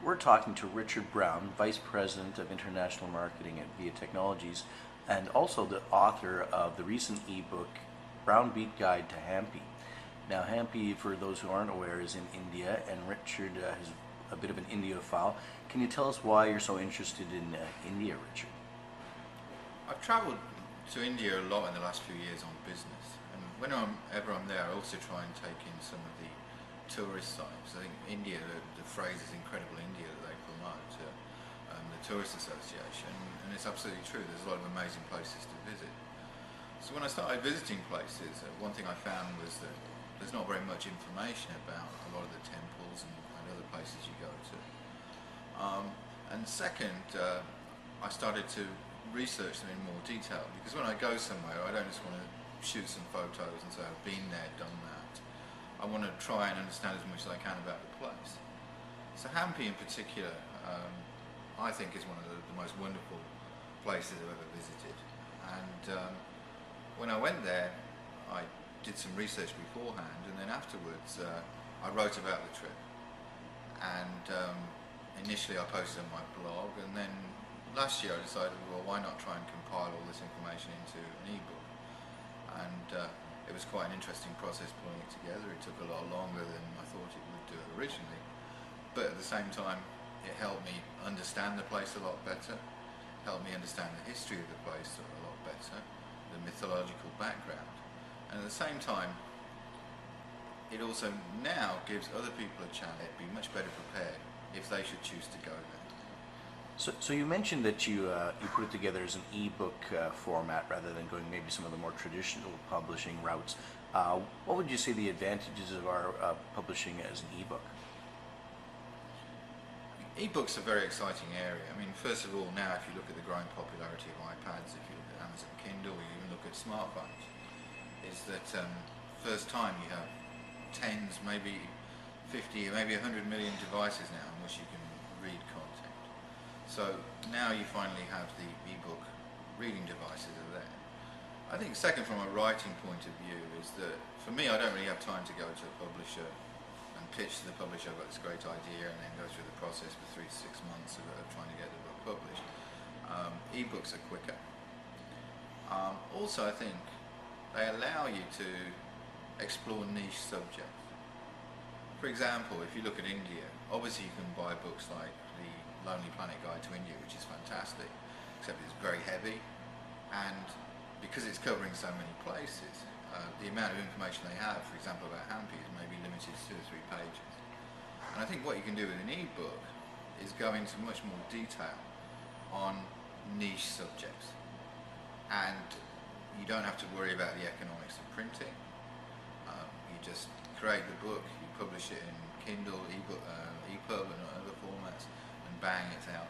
We're talking to Richard Brown, Vice President of International Marketing at VIA Technologies, and also the author of the recent ebook, BrownBeat Guide to Hampi. Now, Hampi, for those who aren't aware, is in India, and Richard is a bit of an Indiophile. Can you tell us why you're so interested in India, Richard? I've travelled to India a lot in the last few years on business, and whenever I'm there, I also try and take in some of the tourist sites. I think India, the phrase is incredible India that they promote, the Tourist Association, and it's absolutely true. There's a lot of amazing places to visit. So when I started visiting places, one thing I found was that there's not very much information about a lot of the temples and other places you go to. And second, I started to research them in more detail, because when I go somewhere, I don't just want to shoot some photos and say I've been there, done that. I want to try and understand as much as I can about the place. So Hampi in particular, I think is one of the most wonderful places I've ever visited. And when I went there, I did some research beforehand, and then afterwards I wrote about the trip. And initially I posted on my blog, and then last year I decided, well, why not try and compile all this information into an ebook? And it was quite an interesting process pulling it together. It took a lot longer than I thought it would do originally, but at the same time it helped me understand the place a lot better, helped me understand the history of the place a lot better, the mythological background, and at the same time it also now gives other people a chance to be much better prepared if they should choose to go there. So you mentioned that you put it together as an ebook format rather than going maybe some of the more traditional publishing routes. What would you say the advantages of our publishing as an ebook? Ebooks are a very exciting area. I mean, first of all, now if you look at the growing popularity of iPads, if you look at Amazon Kindle, or you even look at smartphones, is that first time you have tens, maybe 50, maybe 100 million devices now on which you can read content. So now you finally have the ebook reading devices are there. I think second, from a writing point of view, is that for me, I don't really have time to go to a publisher and pitch to the publisher about this great idea and then go through the process for 3 to 6 months of trying to get the book published. Ebooks are quicker. Also, I think they allow you to explore niche subjects. For example, if you look at India, obviously you can buy books like the Lonely Planet Guide to India, which is fantastic, except it's very heavy, and because it's covering so many places, the amount of information they have, for example about Hampi, is maybe limited to 2 or 3 pages. And I think what you can do with an ebook is go into much more detail on niche subjects, and you don't have to worry about the economics of printing. You just create the book, you publish it in Kindle, EPUB and other formats, and bang, it's out.